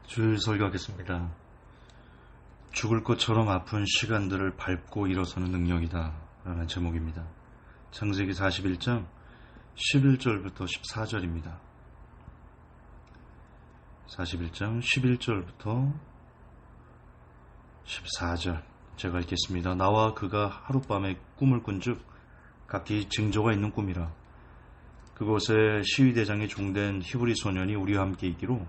주일 설교하겠습니다. 죽을 것처럼 아픈 시간들을 밟고 일어서는 능력이다 라는 제목입니다. 창세기 41장 11절부터 14절입니다. 41장 11절부터 14절 제가 읽겠습니다. 나와 그가 하룻밤에 꿈을 꾼즉 각기 징조가 있는 꿈이라. 그곳에 시위대장의 종된 히브리 소년이 우리와 함께 있기로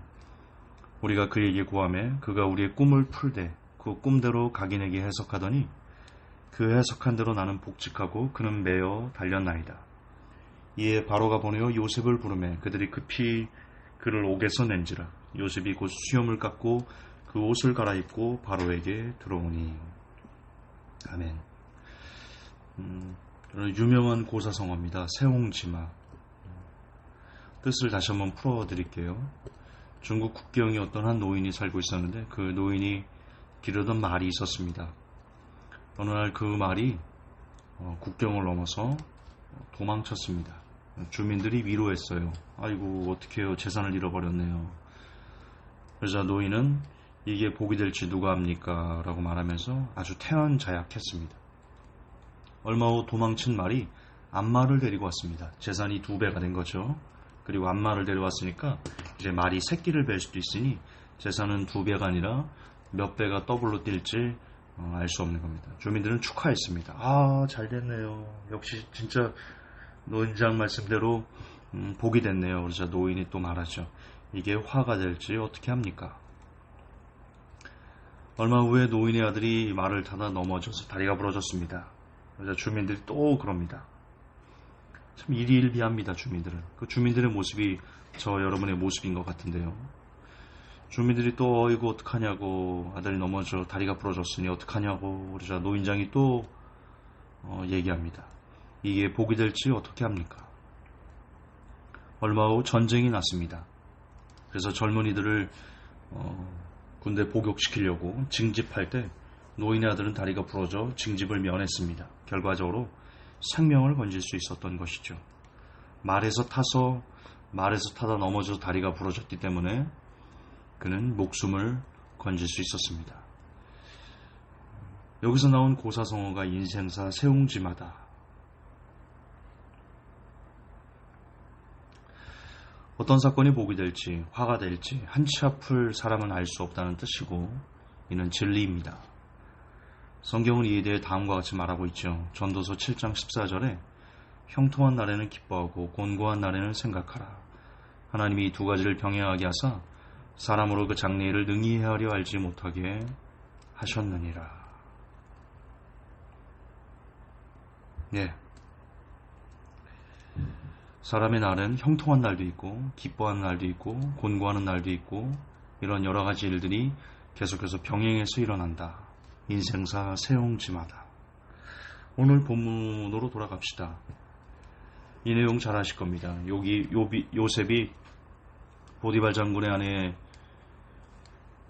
우리가 그에게 구하매 그가 우리의 꿈을 풀되 그 꿈대로 각인에게 해석하더니 그 해석한 대로 나는 복직하고 그는 매어 달렸나이다. 이에 바로가 보내어 요셉을 부르매 그들이 급히 그를 옥에서 낸지라. 요셉이 곧 수염을 깎고 그 옷을 갈아입고 바로에게 들어오니. 아멘. 유명한 고사성어입니다. 세옹지마. 뜻을 다시 한번 풀어드릴게요. 중국 국경에 어떤 한 노인이 살고 있었는데 그 노인이 기르던 말이 있었습니다. 어느 날 그 말이 국경을 넘어서 도망쳤습니다. 주민들이 위로했어요. 아이고 어떡해요, 재산을 잃어버렸네요. 그러자 노인은 이게 복이 될지 누가 압니까? 라고 말하면서 아주 태연자약했습니다. 얼마 후 도망친 말이 암말을 데리고 왔습니다. 재산이 2배가 된 거죠. 그리고 암말을 데려왔으니까 이제 말이 새끼를 뵐 수도 있으니 재산은 2배가 아니라 몇 배가 더블로 뛸지 알 수 없는 겁니다. 주민들은 축하했습니다. 아, 잘 됐네요. 역시 진짜 노인장 말씀대로 복이 됐네요. 그래서 노인이 또 말하죠. 이게 화가 될지 어떻게 합니까? 얼마 후에 노인의 아들이 말을 타다 넘어져서 다리가 부러졌습니다. 그래서 주민들이 또 그럽니다. 참 일희일비합니다. 주민들은. 그 주민들의 모습이 저 여러분의 모습인 것 같은데요. 주민들이 또 어이구 어떡하냐고, 아들이 넘어져 다리가 부러졌으니 어떡하냐고. 그러자 노인장이 또 얘기합니다. 이게 복이 될지 어떻게 합니까? 얼마 후 전쟁이 났습니다. 그래서 젊은이들을 군대 복역시키려고 징집할 때 노인의 아들은 다리가 부러져 징집을 면했습니다. 결과적으로 생명을 건질 수 있었던 것이죠. 말에서 타다 넘어져서 다리가 부러졌기 때문에 그는 목숨을 건질 수 있었습니다. 여기서 나온 고사성어가 인생사 세옹지마다. 어떤 사건이 복이 될지 화가 될지 한치 앞을 사람은 알 수 없다는 뜻이고, 이는 진리입니다. 성경은 이에 대해 다음과 같이 말하고 있죠. 전도서 7장 14절에 형통한 날에는 기뻐하고 곤고한 날에는 생각하라. 하나님이 이 두 가지를 병행하게 하사 사람으로 그 장래일을 능히 헤아려 알지 못하게 하셨느니라. 네. 사람의 날은 형통한 날도 있고 기뻐하는 날도 있고 곤고하는 날도 있고 이런 여러 가지 일들이 계속해서 병행해서 일어난다. 인생사 세옹지마다. 오늘 본문으로 돌아갑시다. 이 내용 잘 아실 겁니다. 요셉이 보디발 장군의 아내의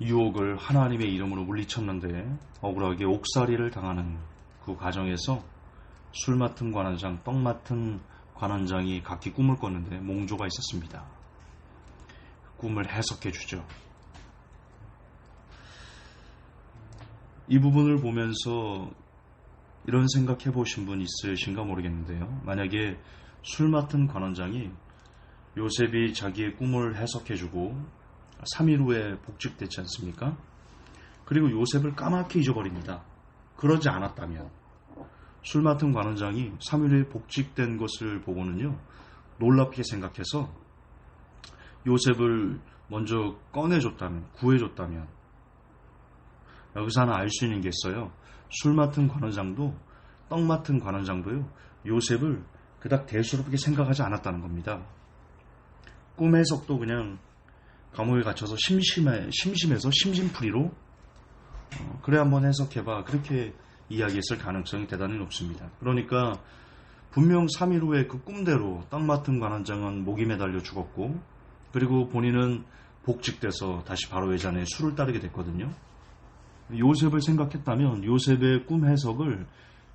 유혹을 하나님의 이름으로 물리쳤는데 억울하게 옥살이를 당하는 그 과정에서 술 맡은 관원장, 떡 맡은 관원장이 각기 꿈을 꿨는데 몽조가 있었습니다. 꿈을 해석해 주죠. 이 부분을 보면서 이런 생각해 보신 분 있으신가 모르겠는데요. 만약에 술 맡은 관원장이 요셉이 자기의 꿈을 해석해 주고 3일 후에 복직됐지 않습니까? 그리고 요셉을 까맣게 잊어버립니다. 그러지 않았다면 술 맡은 관원장이 3일 후에 복직된 것을 보고는요, 놀랍게 생각해서 요셉을 먼저 꺼내줬다면, 구해줬다면, 여기서 하나 알 수 있는 게 있어요. 술 맡은 관원장도 떡 맡은 관원장도요, 요셉을 그닥 대수롭게 생각하지 않았다는 겁니다. 꿈 해석도 그냥 감옥에 갇혀서 심심해서 심심풀이로 그래 한번 해석해봐, 그렇게 이야기했을 가능성이 대단히 높습니다. 그러니까 분명 3일 후에 그 꿈대로 떡 맡은 관원장은 목이 매달려 죽었고, 그리고 본인은 복직돼서 다시 바로 예전에 술을 따르게 됐거든요. 요셉을 생각했다면, 요셉의 꿈 해석을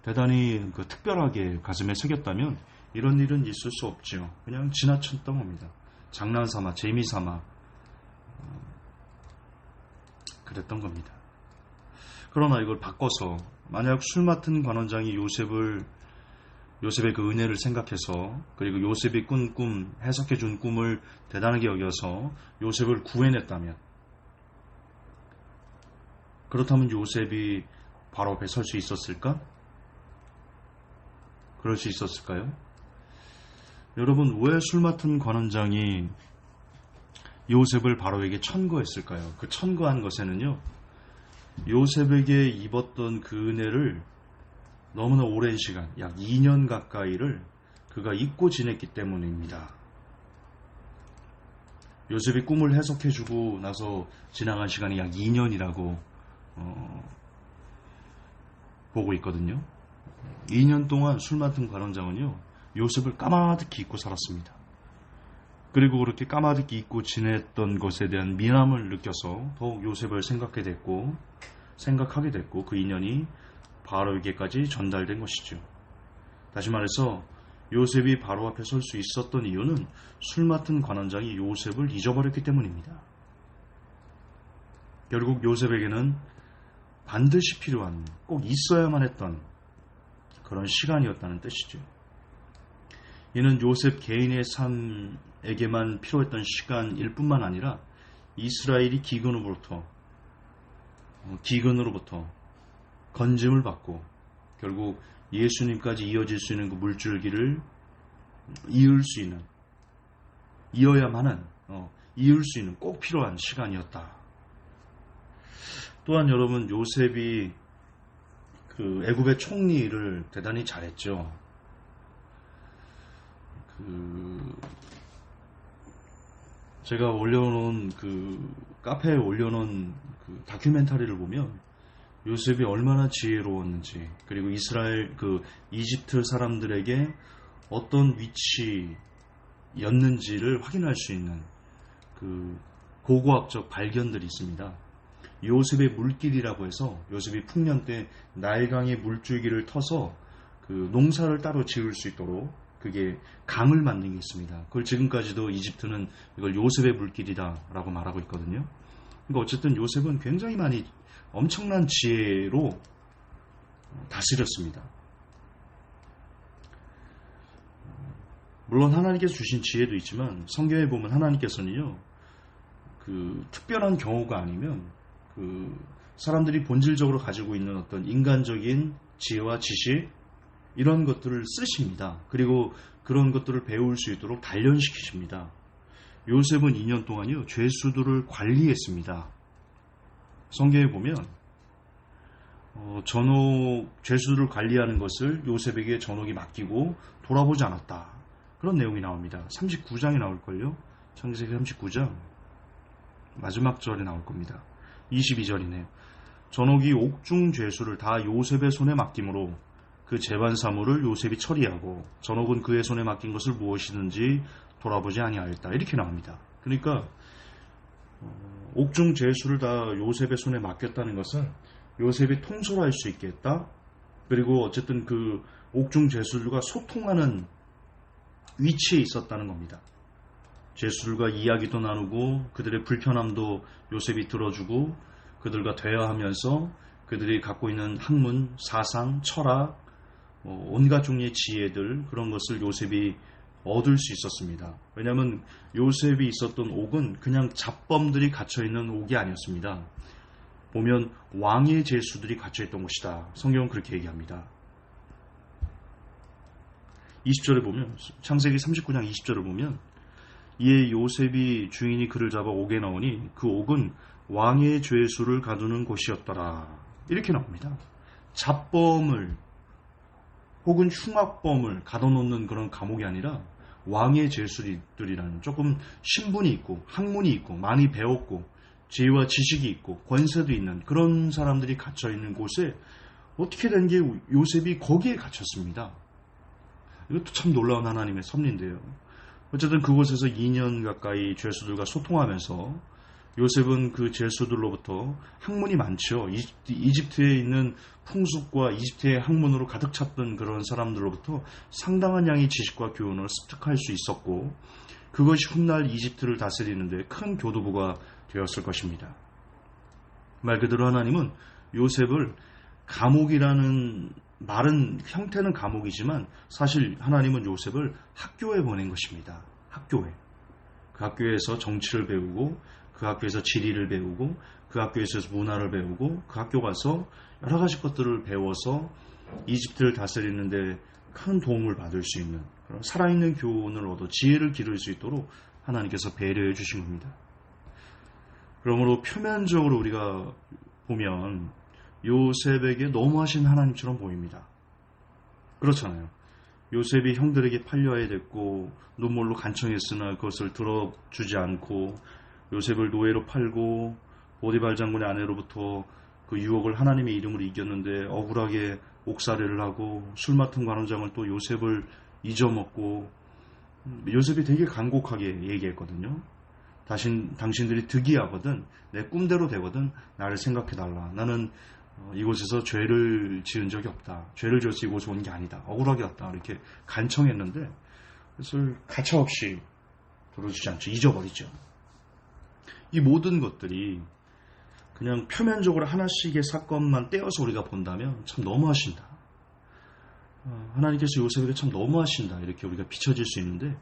대단히 특별하게 가슴에 새겼다면 이런 일은 있을 수 없죠. 그냥 지나쳤던 겁니다. 장난삼아, 재미삼아 그랬던 겁니다. 그러나 이걸 바꿔서 만약 술 맡은 관원장이 요셉의 그 은혜를 생각해서, 그리고 요셉이 꾼 꿈, 해석해준 꿈을 대단하게 여겨서 요셉을 구해냈다면, 그렇다면 요셉이 바로 앞에 설 수 있었을까? 그럴 수 있었을까요? 여러분, 왜 술 맡은 관원장이 요셉을 바로에게 천거했을까요? 그 천거한 것에는요, 요셉에게 입었던 그 은혜를 너무나 오랜 시간, 약 2년 가까이를 그가 잊고 지냈기 때문입니다. 요셉이 꿈을 해석해주고 나서 지나간 시간이 약 2년이라고 보고 있거든요. 2년 동안 술 맡은 관원장은요, 요셉을 까마득히 잊고 살았습니다. 그리고 그렇게 까마득히 잊고 지냈던 것에 대한 미남을 느껴서 더욱 요셉을 생각하게 됐고 그 인연이 바로에게까지 전달된 것이죠. 다시 말해서 요셉이 바로 앞에 설 수 있었던 이유는 술 맡은 관원장이 요셉을 잊어버렸기 때문입니다. 결국 요셉에게는 반드시 필요한, 꼭 있어야만 했던 그런 시간이었다는 뜻이죠. 이는 요셉 개인의 삶에게만 필요했던 시간일 뿐만 아니라 이스라엘이 기근으로부터 건짐을 받고 결국 예수님까지 이어질 수 있는 그 물줄기를 이을 수 있는 꼭 필요한 시간이었다. 또한 여러분, 요셉이 그 애굽의 총리를 대단히 잘했죠. 제가 올려놓은 카페에 올려놓은 다큐멘터리를 보면 요셉이 얼마나 지혜로웠는지, 그리고 이집트 사람들에게 어떤 위치였는지를 확인할 수 있는 고고학적 발견들이 있습니다. 요셉의 물길이라고 해서 요셉이 풍년 때 나일강의 물줄기를 터서 농사를 따로 지을 수 있도록 그게 강을 만든 게 있습니다. 그걸 지금까지도 이집트는 이걸 요셉의 물길이다라고 말하고 있거든요. 그러니까 어쨌든 요셉은 굉장히 엄청난 지혜로 다스렸습니다. 물론 하나님께서 주신 지혜도 있지만 성경에 보면 하나님께서는요, 특별한 경우가 아니면 사람들이 본질적으로 가지고 있는 어떤 인간적인 지혜와 지식, 이런 것들을 쓰십니다. 그리고 그런 것들을 배울 수 있도록 단련시키십니다. 요셉은 2년 동안요, 죄수들을 관리했습니다. 성경에 보면 죄수들을 관리하는 것을 요셉에게 전옥이 맡기고 돌아보지 않았다, 그런 내용이 나옵니다. 39장에 나올걸요. 창세기 39장 마지막 절에 나올 겁니다. 22절이네요. 전옥이 옥중 죄수를 다 요셉의 손에 맡김으로 그 재반 사물을 요셉이 처리하고 전옥은 그의 손에 맡긴 것을 무엇이든지 돌아보지 아니하였다, 이렇게 나옵니다. 그러니까 옥중 죄수를 다 요셉의 손에 맡겼다는 것은 요셉이 통솔할 수 있게 했다. 그리고 어쨌든 그 옥중 죄수들과 소통하는 위치에 있었다는 겁니다. 죄수들과 이야기도 나누고 그들의 불편함도 요셉이 들어주고 그들과 대화하면서 그들이 갖고 있는 학문, 사상, 철학, 온갖 종류의 지혜들, 그런 것을 요셉이 얻을 수 있었습니다. 왜냐하면 요셉이 있었던 옥은 그냥 잡범들이 갇혀있는 옥이 아니었습니다. 보면 왕의 죄수들이 갇혀있던 곳이다. 성경은 그렇게 얘기합니다. 20절에 보면, 창세기 39장 20절을 보면, 이에 요셉이 주인이 그를 잡아 옥에 넣으니 그 옥은 왕의 죄수를 가두는 곳이었더라, 이렇게 나옵니다. 잡범을 혹은 흉악범을 가둬놓는 그런 감옥이 아니라 왕의 죄수들이라는, 조금 신분이 있고 학문이 있고 많이 배웠고 지혜와 지식이 있고 권세도 있는 그런 사람들이 갇혀있는 곳에 어떻게 된 게 요셉이 거기에 갇혔습니다. 이것도 참 놀라운 하나님의 섭리인데요. 어쨌든 그곳에서 2년 가까이 죄수들과 소통하면서 요셉은 그 죄수들로부터 학문이 많죠. 이집트에 있는 풍습과 이집트의 학문으로 가득 찼던 그런 사람들로부터 상당한 양의 지식과 교훈을 습득할 수 있었고, 그것이 훗날 이집트를 다스리는데 큰 교두보가 되었을 것입니다. 말 그대로 하나님은 요셉을 감옥이라는 말은 형태는 감옥이지만 사실 하나님은 요셉을 학교에 보낸 것입니다. 학교에. 그 학교에서 정치를 배우고 그 학교에서 지리를 배우고 그 학교에서 문화를 배우고 그 학교 가서 여러 가지 것들을 배워서 이집트를 다스리는데 큰 도움을 받을 수 있는 그런 살아있는 교훈을 얻어 지혜를 기를 수 있도록 하나님께서 배려해 주신 겁니다. 그러므로 표면적으로 우리가 보면 요셉에게 너무하신 하나님처럼 보입니다. 그렇잖아요. 요셉이 형들에게 팔려야 됐고 눈물로 간청했으나 그것을 들어주지 않고 요셉을 노예로 팔고 보디발 장군의 아내로부터 그 유혹을 하나님의 이름으로 이겼는데 억울하게 옥살이를 하고 술 맡은 관원장을 또 요셉을 잊어먹고 요셉이 되게 간곡하게 얘기했거든요. 당신들이 득이하거든 내 꿈대로 되거든 나를 생각해달라. 나는 이곳에서 죄를 지은 적이 없다. 죄를 지어서 이곳에 온 게 아니다. 억울하게 왔다. 이렇게 간청했는데 그것을 가차없이 들어주지 않죠. 잊어버리죠. 이 모든 것들이 그냥 표면적으로 하나씩의 사건만 떼어서 우리가 본다면 참 너무하신다. 하나님께서 요셉에게 참 너무하신다. 이렇게 우리가 비춰질 수 있는데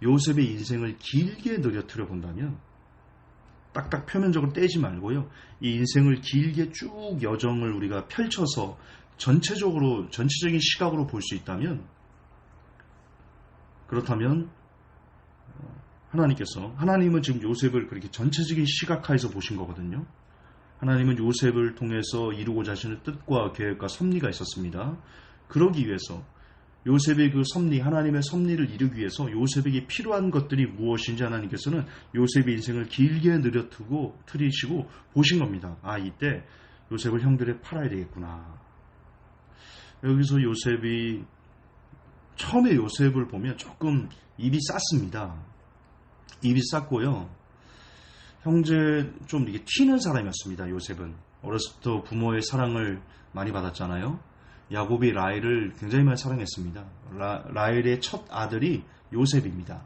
요셉의 인생을 길게 느려뜨려 본다면 딱딱 표면적으로 떼지 말고요. 이 인생을 길게 쭉 여정을 우리가 펼쳐서 전체적인 시각으로 볼 수 있다면 그렇다면 하나님은 지금 요셉을 그렇게 전체적인 시각하에서 보신 거거든요. 하나님은 요셉을 통해서 이루고자 하시는 뜻과 계획과 섭리가 있었습니다. 그러기 위해서 요셉의 그 섭리, 하나님의 섭리를 이루기 위해서 요셉에게 필요한 것들이 무엇인지 하나님께서는 요셉의 인생을 길게 틀이시고 보신 겁니다. 아, 이때 요셉을 형들에 팔아야 되겠구나. 여기서 처음에 요셉을 보면 조금 입이 쌌습니다. 입이 쌌고요. 형제 좀 이게 튀는 사람이었습니다. 요셉은 어렸을 때부터 부모의 사랑을 많이 받았잖아요. 야곱이 라헬을 굉장히 많이 사랑했습니다. 라헬의 첫 아들이 요셉입니다.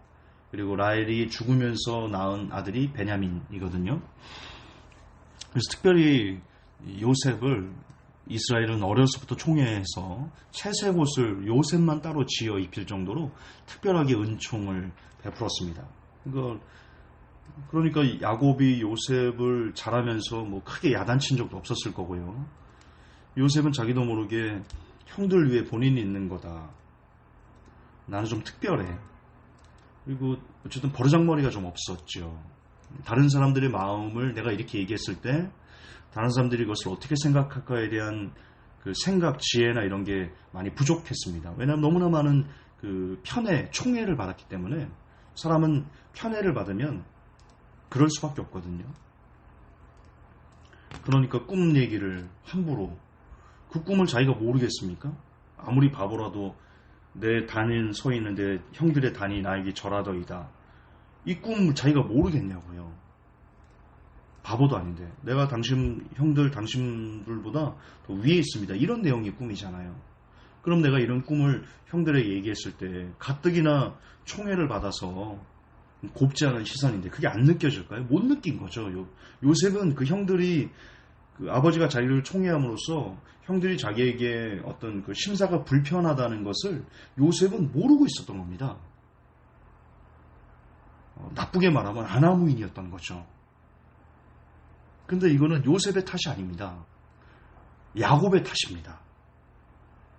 그리고 라헬이 죽으면서 낳은 아들이 베냐민이거든요. 그래서 특별히 요셉을 이스라엘은 어려서부터 총애해서 채색 옷을 요셉만 따로 지어 입힐 정도로 특별하게 은총을 베풀었습니다. 그러니까 야곱이 요셉을 자라면서 크게 야단친 적도 없었을 거고요. 요셉은 자기도 모르게 형들 위해 본인이 있는 거다. 나는 좀 특별해. 그리고 어쨌든 버르장머리가 좀 없었죠. 다른 사람들의 마음을 내가 이렇게 얘기했을 때 다른 사람들이 그것을 어떻게 생각할까에 대한 그 생각, 지혜나 이런 게 많이 부족했습니다. 왜냐하면 너무나 많은 그 총애를 받았기 때문에 사람은 편애를 받으면 그럴 수밖에 없거든요. 그러니까 꿈 얘기를 함부로 그 꿈을 자기가 모르겠습니까? 아무리 바보라도 내 단은 서 있는데 형들의 단이 나에게 절하더이다. 이 꿈을 자기가 모르겠냐고요. 바보도 아닌데 내가 당신들보다 더 위에 있습니다. 이런 내용이 꿈이잖아요. 그럼 내가 이런 꿈을 형들에게 얘기했을 때 가뜩이나 총애를 받아서 곱지 않은 시선인데 그게 안 느껴질까요? 못 느낀 거죠. 요셉은 그 형들이 그 아버지가 자기를 총애함으로써 형들이 자기에게 어떤 그 심사가 불편하다는 것을 요셉은 모르고 있었던 겁니다. 나쁘게 말하면 아나무인이었던 거죠. 근데 이거는 요셉의 탓이 아닙니다. 야곱의 탓입니다.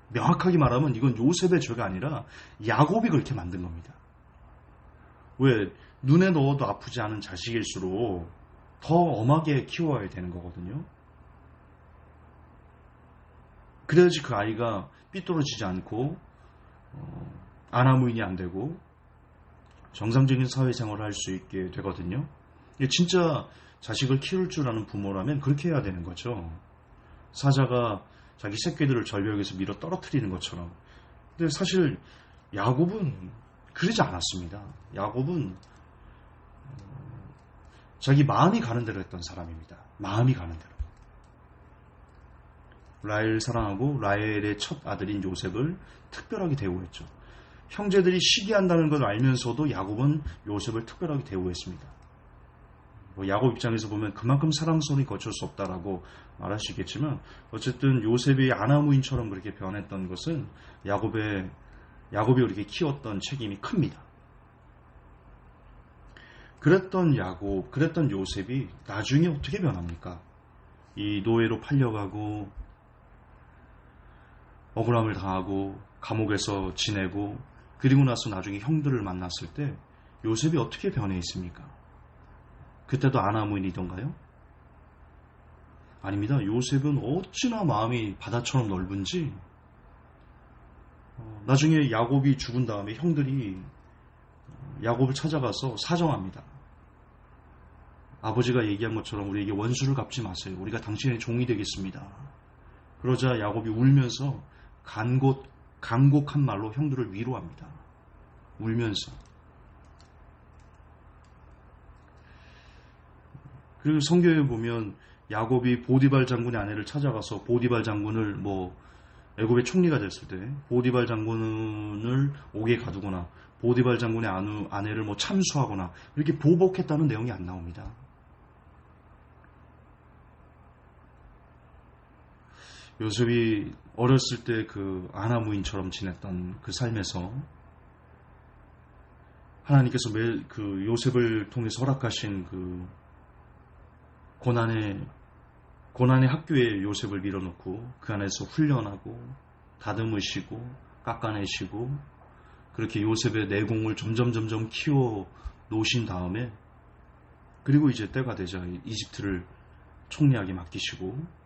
명확하게 말하면 이건 요셉의 죄가 아니라 야곱이 그렇게 만든 겁니다. 왜? 눈에 넣어도 아프지 않은 자식일수록 더 엄하게 키워야 되는 거거든요. 그래야지 그 아이가 삐뚤어지지 않고 아나무인이 안 되고 정상적인 사회생활을 할 수 있게 되거든요. 진짜 자식을 키울 줄 아는 부모라면 그렇게 해야 되는 거죠. 사자가 자기 새끼들을 절벽에서 밀어 떨어뜨리는 것처럼. 근데 사실 야곱은 그러지 않았습니다. 야곱은 자기 마음이 가는 대로 했던 사람입니다. 마음이 가는 대로. 라헬 사랑하고 라헬의 첫 아들인 요셉을 특별하게 대우했죠. 형제들이 시기한다는 걸 알면서도 야곱은 요셉을 특별하게 대우했습니다. 야곱 입장에서 보면 그만큼 사랑스러움이 거칠 수 없다라고 말할 수 있겠지만 어쨌든 요셉이 아나무인처럼 그렇게 변했던 것은 야곱이 그렇게 키웠던 책임이 큽니다. 그랬던 요셉이 나중에 어떻게 변합니까? 이 노예로 팔려가고 억울함을 당하고 감옥에서 지내고 그리고 나서 나중에 형들을 만났을 때 요셉이 어떻게 변해 있습니까? 그때도 아나무인이던가요? 아닙니다. 요셉은 어찌나 마음이 바다처럼 넓은지 나중에 야곱이 죽은 다음에 형들이 야곱을 찾아가서 사정합니다. 아버지가 얘기한 것처럼 우리에게 원수를 갚지 마세요. 우리가 당신의 종이 되겠습니다. 그러자 야곱이 울면서 간곡한 말로 형들을 위로합니다. 울면서. 그리고 성경에 보면 야곱이 보디발 장군의 아내를 찾아가서 보디발 장군을 애굽의 총리가 됐을 때 보디발 장군을 옥에 가두거나 보디발 장군의 아내를 참수하거나 이렇게 보복했다는 내용이 안 나옵니다. 요셉이 어렸을 때 그 아나무인처럼 지냈던 그 삶에서 하나님께서 그 요셉을 통해서 허락하신 그 고난의 학교에 요셉을 밀어넣고 그 안에서 훈련하고 다듬으시고 깎아내시고 그렇게 요셉의 내공을 점점 키워 놓으신 다음에 그리고 이제 때가 되자 이집트를 총리하게 맡기시고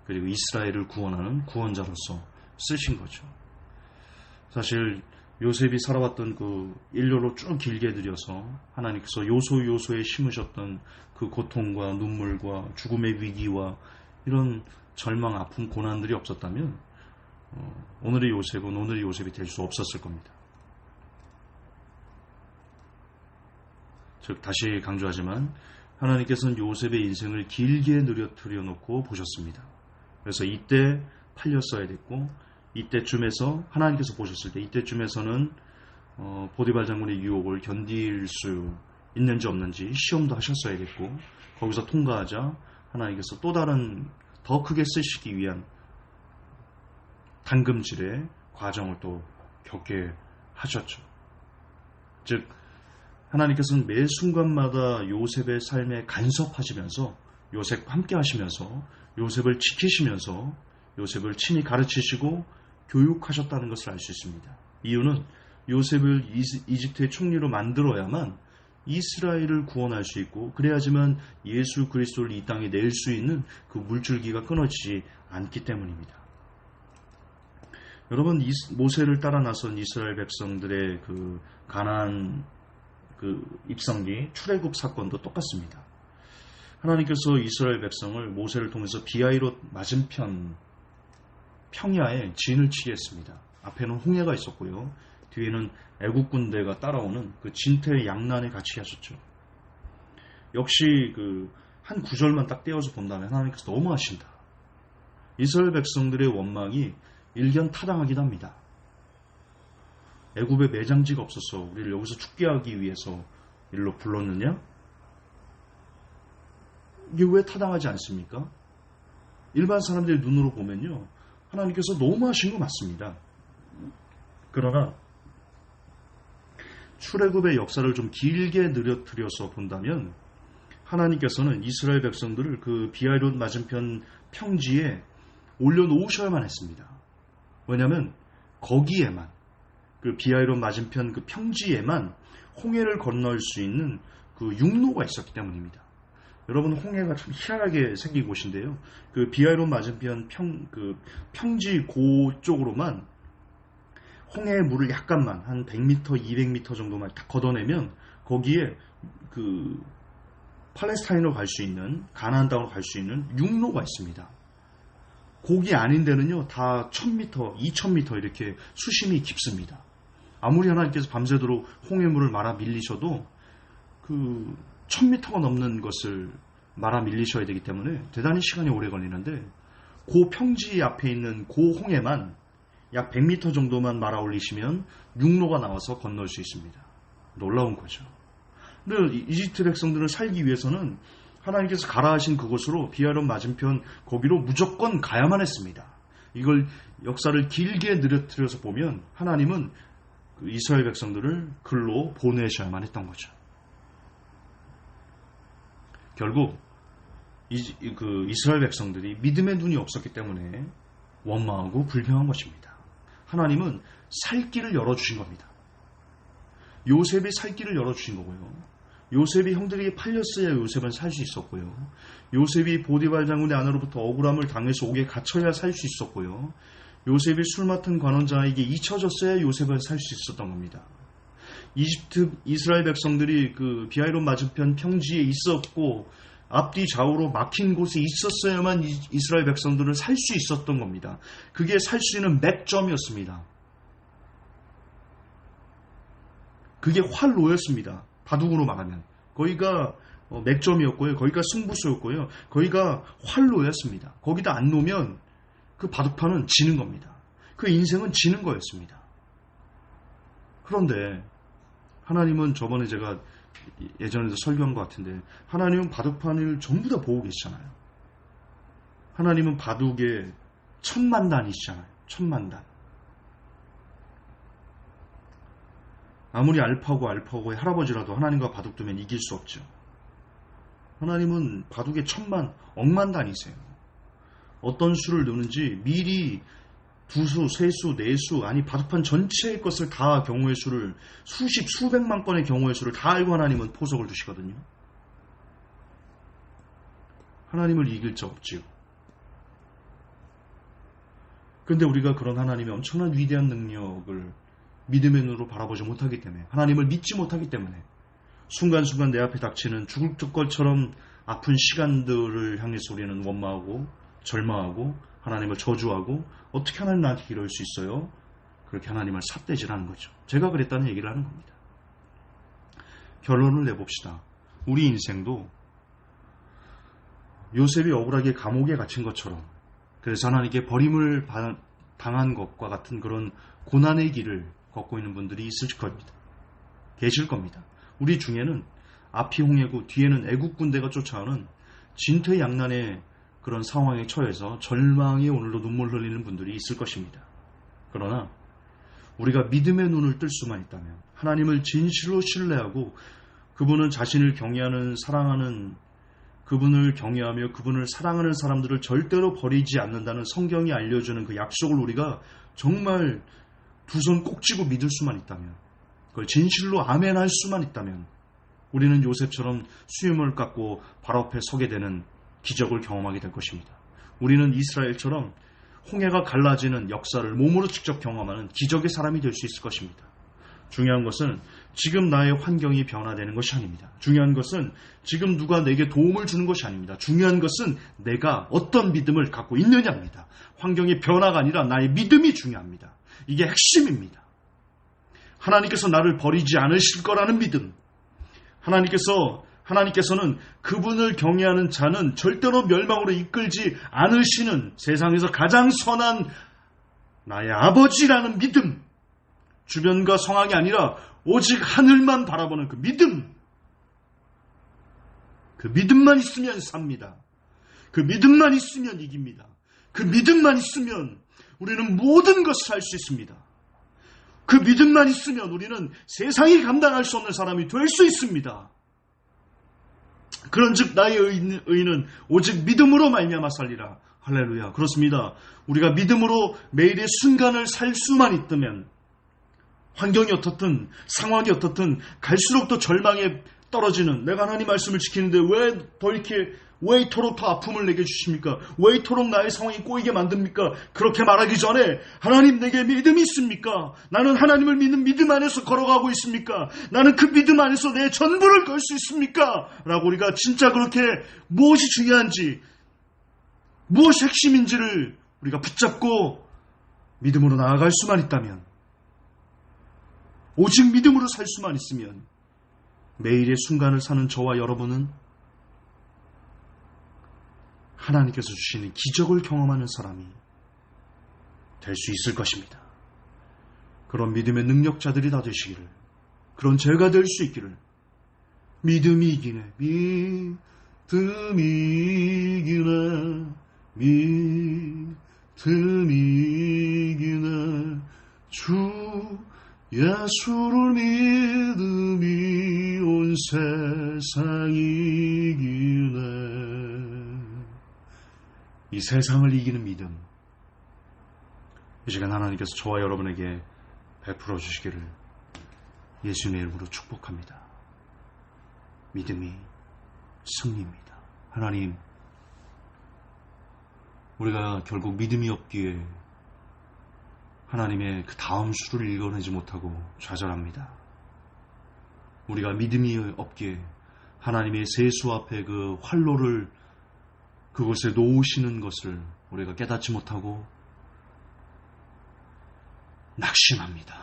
그리고 이스라엘을 구원하는 구원자로서 쓰신 거죠. 사실 요셉이 살아왔던 그 일로로 쭉 길게 들여서 하나님께서 요소에 심으셨던 그 고통과 눈물과 죽음의 위기와 이런 절망, 아픔, 고난들이 없었다면 오늘의 요셉이 될 수 없었을 겁니다. 즉 다시 강조하지만 하나님께서는 요셉의 인생을 길게 누려뜨려 놓고 보셨습니다. 그래서 이때 팔렸어야 됐고 이때쯤에서 하나님께서 보셨을 때 이때쯤에서는 보디발 장군의 유혹을 견딜 수 있는지 없는지 시험도 하셨어야겠고 거기서 통과하자 하나님께서 또 다른 더 크게 쓰시기 위한 당금질의 과정을 또 겪게 하셨죠. 즉 하나님께서는 매 순간마다 요셉의 삶에 간섭하시면서 요셉과 함께 하시면서 요셉을 지키시면서 요셉을 친히 가르치시고 교육하셨다는 것을 알 수 있습니다. 이유는 요셉을 이집트의 총리로 만들어야만 이스라엘을 구원할 수 있고 그래야지만 예수 그리스도를 이 땅에 낼 수 있는 그 물줄기가 끊어지지 않기 때문입니다. 여러분 모세를 따라 나선 이스라엘 백성들의 그 가나안 그 입성기 출애굽 사건도 똑같습니다. 하나님께서 이스라엘 백성을 모세를 통해서 비하이롯 맞은편 평야에 진을 치게 했습니다. 앞에는 홍해가 있었고요. 뒤에는 애국 군대가 따라오는 그 진퇴양난에 갇히게 하셨죠. 역시 그 한 구절만 딱 떼어서 본다면 하나님께서 너무 하신다. 이스라엘 백성들의 원망이 일견 타당하기도 합니다. 애굽에 매장지가 없어서 우리를 여기서 죽게 하기 위해서 일로 불렀느냐? 이게 왜 타당하지 않습니까? 일반 사람들의 눈으로 보면요. 하나님께서 너무 하신 거 맞습니다. 그러나 출애굽의 역사를 좀 길게 늘어뜨려서 본다면 하나님께서는 이스라엘 백성들을 그 비하이롯 맞은편 평지에 올려놓으셔야만 했습니다. 왜냐하면 거기에만 그 비하이롯 맞은편 그 평지에만 홍해를 건널 수 있는 그 육로가 있었기 때문입니다. 여러분 홍해가 참 희한하게 생긴 곳인데요. 그 비하이롯 맞은편 평지 고 쪽으로만 홍해의 물을 약간만 한 100m, 200m 정도만 딱 걷어내면 거기에 그 팔레스타인으로 갈 수 있는 가나안 땅으로 갈 수 있는 육로가 있습니다. 거기 아닌 데는요 다 1000m, 2000m 이렇게 수심이 깊습니다. 아무리 하나님께서 밤새도록 홍해물을 말아 밀리셔도 그 1000m가 넘는 것을 말아 밀리셔야 되기 때문에 대단히 시간이 오래 걸리는데 그 평지 앞에 있는 그 홍해만 약 100m 정도만 말아 올리시면 육로가 나와서 건널 수 있습니다. 놀라운 거죠. 근데 이집트 백성들을 살기 위해서는 하나님께서 가라 하신 그곳으로 비아론 맞은편 거기로 무조건 가야만 했습니다. 이걸 역사를 길게 느려뜨려서 보면 하나님은 그 이스라엘 백성들을 글로 보내셔야만 했던 거죠. 결국 이스라엘 백성들이 믿음의 눈이 없었기 때문에 원망하고 불평한 것입니다. 하나님은 살 길을 열어주신 겁니다. 요셉이 살 길을 열어주신 거고요. 요셉이 형들에게 팔렸어야 요셉은 살 수 있었고요. 요셉이 보디발 장군의 아내로부터 억울함을 당해서 옥에 갇혀야 살 수 있었고요. 요셉이 술 맡은 관원장에게 잊혀졌어야 요셉은 살 수 있었던 겁니다. 이스라엘 백성들이 그 비아이론 맞은편 평지에 있었고 앞뒤 좌우로 막힌 곳에 있었어야만 이스라엘 백성들을 살 수 있었던 겁니다. 그게 살 수 있는 맥점이었습니다. 그게 활로였습니다. 바둑으로 말하면 거기가 맥점이었고요. 거기가 승부수였고요. 거기가 활로였습니다. 거기다 안 놓으면 그 바둑판은 지는 겁니다. 그 인생은 지는 거였습니다. 그런데 하나님은 저번에 제가 예전에도 설교한 것 같은데 하나님은 바둑판을 전부 다 보고 계시잖아요. 하나님은 바둑의 천만단이시잖아요. 천만단. 아무리 알파고의 할아버지라도 하나님과 바둑 두면 이길 수 없죠. 하나님은 바둑의 억만단이세요. 어떤 수를 두는지 미리 두수, 세수, 네수, 아니 바둑판 전체의 것을 다 경우의 수를 수백만 건의 경우의 수를 다 알고 하나님은 포석을 두시거든요. 하나님을 이길 자 없지요. 그런데 우리가 그런 하나님의 엄청난 위대한 능력을 믿음의 눈으로 바라보지 못하기 때문에 하나님을 믿지 못하기 때문에 순간순간 내 앞에 닥치는 죽을 것처럼 아픈 시간들을 향해서 우리는 원망하고 절망하고 하나님을 저주하고 어떻게 하나님 나한테 이럴 수 있어요? 그렇게 하나님을 삿대질하는 거죠. 제가 그랬다는 얘기를 하는 겁니다. 결론을 내봅시다. 우리 인생도 요셉이 억울하게 감옥에 갇힌 것처럼 그래서 하나님께 버림을 당한 것과 같은 그런 고난의 길을 걷고 있는 분들이 있을 겁니다. 계실 겁니다. 우리 중에는 앞이 홍해고 뒤에는 애국 군대가 쫓아오는 진퇴양난의 그런 상황에 처해서 절망의 오늘도 눈물 흘리는 분들이 있을 것입니다. 그러나 우리가 믿음의 눈을 뜰 수만 있다면 하나님을 진실로 신뢰하고 그분은 자신을 경외하는 사랑하는 그분을 경외하며 그분을 사랑하는 사람들을 절대로 버리지 않는다는 성경이 알려주는 그 약속을 우리가 정말 두 손 꼭 쥐고 믿을 수만 있다면 그걸 진실로 아멘할 수만 있다면 우리는 요셉처럼 수염을 깎고 바로 앞에 서게 되는 기적을 경험하게 될 것입니다. 우리는 이스라엘처럼 홍해가 갈라지는 역사를 몸으로 직접 경험하는 기적의 사람이 될 수 있을 것입니다. 중요한 것은 지금 나의 환경이 변화되는 것이 아닙니다. 중요한 것은 지금 누가 내게 도움을 주는 것이 아닙니다. 중요한 것은 내가 어떤 믿음을 갖고 있느냐입니다. 환경의 변화가 아니라 나의 믿음이 중요합니다. 이게 핵심입니다. 하나님께서 나를 버리지 않으실 거라는 믿음. 하나님께서는 그분을 경외하는 자는 절대로 멸망으로 이끌지 않으시는 세상에서 가장 선한 나의 아버지라는 믿음. 주변과 상황이 아니라 오직 하늘만 바라보는 그 믿음. 그 믿음만 있으면 삽니다. 그 믿음만 있으면 이깁니다. 그 믿음만 있으면 우리는 모든 것을 할 수 있습니다. 그 믿음만 있으면 우리는 세상이 감당할 수 없는 사람이 될 수 있습니다. 그런즉 나의 의는 오직 믿음으로 말미암아 살리라. 할렐루야. 그렇습니다. 우리가 믿음으로 매일의 순간을 살 수만 있다면 환경이 어떻든 상황이 어떻든 갈수록 더 절망에 떨어지는 내가 하나님 말씀을 지키는데 왜 이토록 더 아픔을 내게 주십니까? 왜 이토록 나의 상황이 꼬이게 만듭니까? 그렇게 말하기 전에 하나님 내게 믿음이 있습니까? 나는 하나님을 믿는 믿음 안에서 걸어가고 있습니까? 나는 그 믿음 안에서 내 전부를 걸 수 있습니까? 라고 우리가 진짜 그렇게 무엇이 중요한지 무엇이 핵심인지를 우리가 붙잡고 믿음으로 나아갈 수만 있다면 오직 믿음으로 살 수만 있으면 매일의 순간을 사는 저와 여러분은 하나님께서 주시는 기적을 경험하는 사람이 될 수 있을 것입니다. 그런 믿음의 능력자들이 다 되시기를, 그런 제가 될 수 있기를 믿음이 이기네. 믿음이 이기네. 믿음이 이기네. 주 예수를 믿음이 온 세상 이기네. 이 세상을 이기는 믿음, 이 시간 하나님께서 저와 여러분에게 베풀어 주시기를 예수님의 이름으로 축복합니다. 믿음이 승리입니다. 하나님, 우리가 결국 믿음이 없기에 하나님의 그 다음 수를 읽어내지 못하고 좌절합니다. 우리가 믿음이 없기에 하나님의 세수 앞에 그 활로를 그곳에 놓으시는 것을 우리가 깨닫지 못하고 낙심합니다.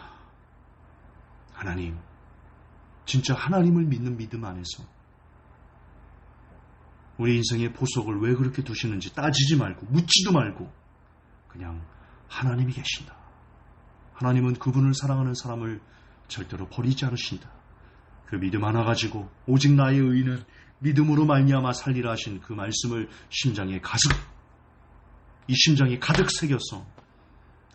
하나님, 진짜 하나님을 믿는 믿음 안에서 우리 인생의 보석을 왜 그렇게 두시는지 따지지 말고 묻지도 말고 그냥 하나님이 계신다. 하나님은 그분을 사랑하는 사람을 절대로 버리지 않으신다. 그 믿음 하나 가지고 오직 나의 의인은 믿음으로 말미암아 살리라 하신 그 말씀을 이 심장에 가득 새겨서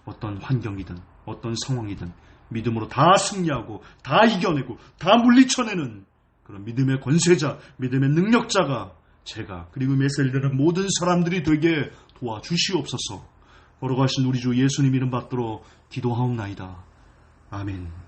어떤 환경이든 어떤 상황이든 믿음으로 다 승리하고 다 이겨내고 다 물리쳐내는 그런 믿음의 권세자, 믿음의 능력자가 제가 그리고 메시지되는 모든 사람들이 되게 도와주시옵소서. 걸어가신 우리 주 예수님 이름 받들어 기도하옵나이다. 아멘.